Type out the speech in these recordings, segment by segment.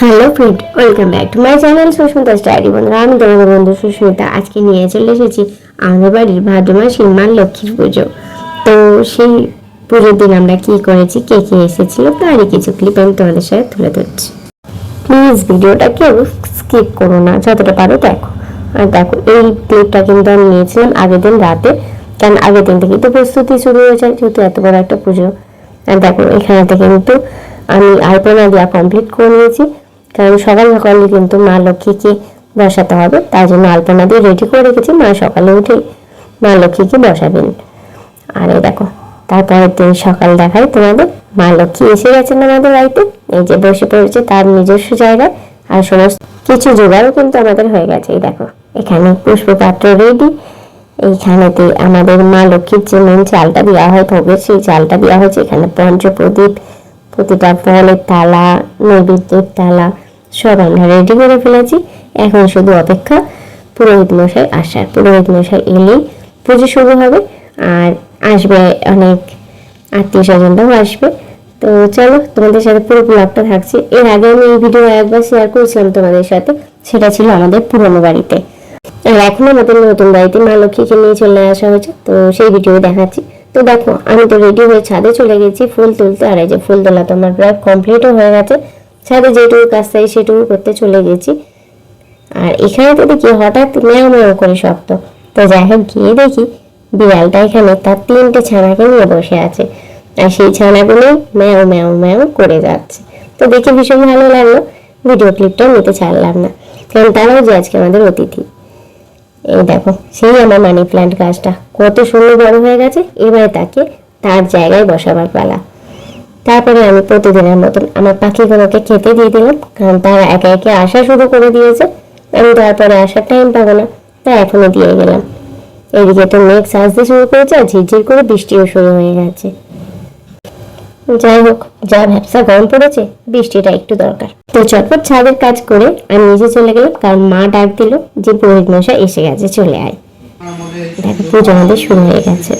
Hello friend, welcome back to my channel Susmita study. বন্ধুরা, আমি তোমাদের বন্ধু সুস্মিতা। আজকে নিয়ে চলে এসেছি আমাদের বাড়ির ভাদ্র মাসের মা লক্ষ্মীর পুজো। তো সেই পুজোর দিন আমরা কি করেছি, কে কে এসেছিল, তারই কিছু ক্লিপ আমি তোমাদের সাথে তুলে ধরছি। প্লিজ ভিডিওটা কেউ স্কিপ করো না, যতটা পারো দেখো। আর দেখো, এই ক্লিপটা কিন্তু আমি নিয়েছিলাম আগের দিন রাতে, কারণ আগের দিন থেকেই তো প্রস্তুতি শুরু হয়ে যায়, যেহেতু এত বড় একটা পুজো। আর দেখো, এখানে কিন্তু আমি আলপনা দেওয়া কমপ্লিট করে নিয়েছি, কারণ সকাল সকালে কিন্তু মা লক্ষ্মীকে বসাতে হবে, তার জন্য আলপনা দিয়ে রেডি করে রেখেছি। মা সকালে উঠে মা লক্ষ্মীকে বসাবেন। আর এই দেখো, তারপরের দিন সকাল দেখাই তোমাদের, মা লক্ষ্মী এসে গেছেন আমাদের বাড়িতে। এই যে বসে পড়েছে তার নিজস্ব জায়গায়, আর সমস্ত কিছু জোগাড়ও কিন্তু আমাদের হয়ে গেছে। এই দেখো, এখানে পুষ্পপাত্র রেডি। এইখানেতে আমাদের মা লক্ষ্মীর যে মেন চালটা দেওয়া হয় ভোগের, সেই চালটা দেওয়া হয়েছে। এখানে পঞ্চপ্রদীপ, প্রতিটা ফলের থালা, নৈবেদ্যের থালা সব আমরা রেডি করে ফেলেছি। এখন শুধু অপেক্ষা পুরোহিত মশাই আসার। পুরোহিত মশাই এলেই পুজো শুরু হবে, আর আসবে অনেক আত্মীয় স্বজনরাও আসবে। তো চলো, তোমাদের সাথে পুরো ব্লগটা থাকছে। এর আগে আমি এই ভিডিও একবার শেয়ার করেছিলাম তোমাদের সাথে, সেটা ছিল আমাদের পুরনো বাড়িতে। আর এখন আমাদের নতুন বাড়িতে মা লক্ষ্মীকে নিয়ে চলে আসা হয়েছে, তো সেই ভিডিও দেখাচ্ছি। তো দেখো, আমি তো রেডি হয়ে ছাদে চলে গেছি ফুল তুলতে। আর এই যে ফুল তোলা তো আমার প্রায় কমপ্লিটও হয়ে গেছে। ছাদে যেটুকু কাজ চাই সেটুকু করতে চলে গেছি। আর এখানে তো দেখি হঠাৎ ম্যাও ম্যাও করে শব্দ। তো যাই হোক, গিয়ে দেখি বিড়ালটা এখানে তার 3টে ছানাকে নিয়ে বসে আছে, আর সেই ছানাগুলো ম্যাও ম্যাও ম্যাও করে যাচ্ছে। তো দেখে ভীষণ ভালো লাগলো, ভিডিও ক্লিপটা নিতে ছাড়লাম না, কারণ তারাও যে আজকে আমাদের অতিথি। এই দেখো, সেই আমার মানি প্ল্যান্ট গাছটা কত সুন্দর বড় হয়ে গেছে। এবারে তাকে তার জায়গায় বসাবার পালা। তারপরে আমি প্রতিদিনের মতন আমার পাখিগুলোকে খেতে দিয়ে দিলাম, কারণ তারা একে একে আসা শুরু করে দিয়েছে। আমি তারপরে আসার টাইম পাবো না, তাই এখনই দিয়ে গেলাম। এদিকে তো মেঘ সাজতে শুরু করেছে, আর ঝিরঝির করে বৃষ্টিও শুরু হয়ে গেছে। যাই হোক, যা ব্যবসা গরম পড়েছে, বৃষ্টিটা একটু দরকার। তো চটপট ছাদের কাজ করে আমি নিজে চলে গেলাম, কারণ মা ডাক দিল যে পুরোহিত মশাই এসে গেছে, চলে আয়। দেখো, পুজো আমাদের শুরু হয়ে গেছে।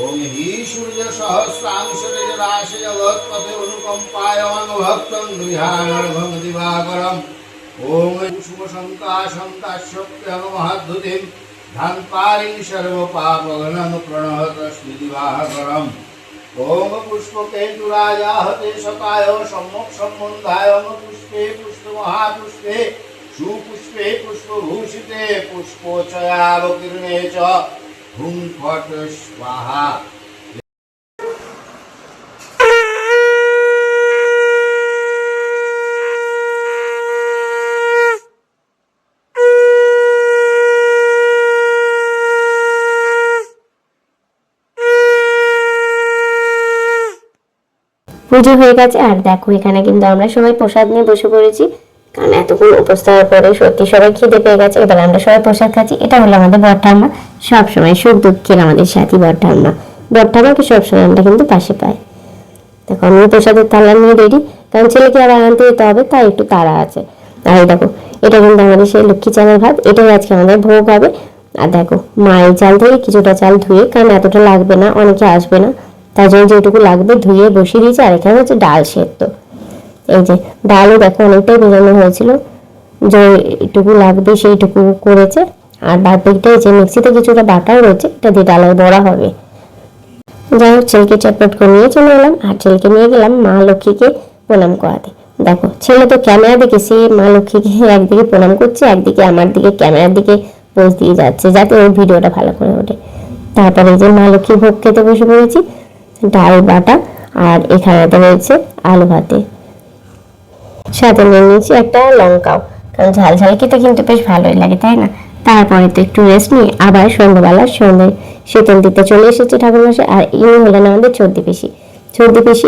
ओम हि सूर्य सहस्रांशते जलाशय जगत्पथे अनुकंपायमान भक्तं गृहाणर्भं दिवाकरम् ओम कुसुम शंकाशंकाशक्यं महद्धुतिं धनपारिं सर्वपापघ्नं प्रणहतस्मि दिवाकरम् ओम पुष्पकेतुराजाहते सकाय सम्मुख सम्बन्धाय पुष्पे पुष्पमहापुष्पे सुपुष्पे पुष्पभूषिते पुष्पोचयावकीर्णे च হুম ফট স্বাহা। পুজো হয়ে গেছে। আর দেখো, এখানে কিন্তু আমরা সবাই প্রসাদ নিয়ে বসে পড়েছি, কারণ এতক্ষণ উপোস থাকার পরে সত্যি সবাই খিদে পেয়ে গেছে। এবার আমরা সবাই প্রসাদ খাচ্ছি। এটা হলো আমাদের বড়ঠাম্মা, সবসময় সুখ দুঃখের আমাদের সাথী বড়ঠাম্মা। বড়ঠাম্মাকে সবসময় আমরা কিন্তু পাশে পাই। দেখো, আমি প্রসাদের থালা নিয়ে রেডি, কারণ ছেলেকে আবার আনতে যেতে হবে, তাই একটু তাড়া আছে। আর এই দেখো, এটা কিন্তু আমাদের সেই লক্ষ্মী চালের ভাত, এটাই আজকে আমাদের ভোগ হবে। আর দেখো, মা এই চাল থেকে কিছুটা চাল ধুয়ে, কারণ এতটা লাগবে না, অনেকে আসবে না, তার জন্য যেটুকু লাগবে ধুয়ে বসিয়ে দিয়েছে। আর এখানে হচ্ছে ডাল সেদ্ধ। এই যে ডালও দেখো অনেকটাই ভেজানো হয়েছিল, যেটুকু লাগবে সেইটুকু করেছে। আর বাদ বাকিটা যে মিক্সিতে কিছুটা বাটাও রয়েছে, এটা দিয়ে ডালের বড়া হবে। যাই হোক, ছেলেকে চটপট করে নিয়ে চলে এলাম, আর ছেলেকে নিয়ে গেলাম মা লক্ষ্মীকে প্রণাম করাতে। দেখো, ছেলে তো ক্যামেরা দেখে সে মা লক্ষ্মীকে একদিকে প্রণাম করছে, একদিকে আমার দিকে ক্যামেরার দিকে পোজ দিয়ে যাচ্ছে, যাতে ওর ভিডিওটা ভালো করে ওঠে। তারপরে যে মা লক্ষ্মী ভোগ খেতে বসে পড়েছি, ডাল বাটা, আর এখানেতে রয়েছে আলু ভাতে, সাথে নিয়ে নিয়েছি একটা লঙ্কাও, কারণ ঝাল ঝাল খেতে কিন্তু বেশ ভালোই লাগে, তাই না? তারপরে তো একটু রেস্ট নিয়ে আবার সন্ধ্যাবেলা শীতল দিতে চলে এসেছে ঠাকুরমশাই। আর ইনি হলেন আমাদের চর্দি পিসি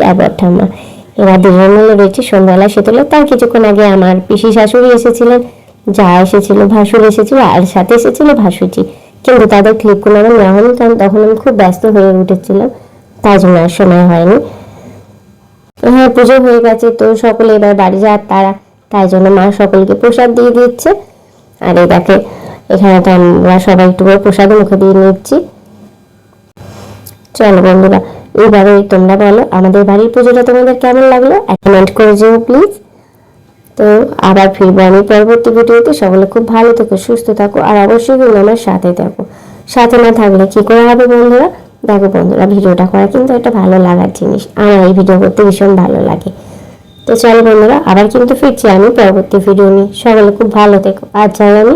আর বড়ঠাম্মা। এরা দুজন মিলে রয়েছে সন্ধ্যাবেলা শীতলে। তার কিছুক্ষণ আগে আমার পিসি শাশুড়ি এসেছিলেন, যা এসেছিল, ভাসুর এসেছিল, আর সাথে এসেছিল ভাসুচি। কিন্তু তাদের ক্লিপগুলো আমার নেওয়া হয়নি, কারণ তখন আমি খুব ব্যস্ত হয়ে উঠেছিলাম, তাই জন্য আর সময় হয়নি। হ্যাঁ, পুজো হয়ে গেছে, তো সকলে এবার বাড়ি যাওয়ার তারা, তাই জন্য মা সকলকে প্রসাদ দিয়ে দিচ্ছে। আর এই দেখে এখানে তো আমরা সবাই একটু করে প্রসাদ মুখে দিয়ে নিচ্ছি। চলো বন্ধুরা, এইভাবে তোমরা বলো আমাদের বাড়ির পুজোটা তোমাদের কেমন লাগলো, কমেন্ট করে যেও প্লিজ। তো আবার ফিরবো আমি পরবর্তী ভিডিওতে। সকলে খুব ভালো থেকো, সুস্থ থাকো, আর অবশ্যই কিন্তু আমার সাথে থাকো। সাথে না থাকলে কি করে হবে বন্ধুরা? দেখো বন্ধুরা, ভিডিওটা করা কিন্তু একটা ভালো লাগার জিনিস, আমার এই ভিডিও করতে ভীষণ ভালো লাগে। তো চলো বন্ধুরা, আবার কিন্তু ফিরছি আমি পরবর্তী ভিডিও নিয়ে। সকলে খুব ভালো থেকো, আজ যাই আমি।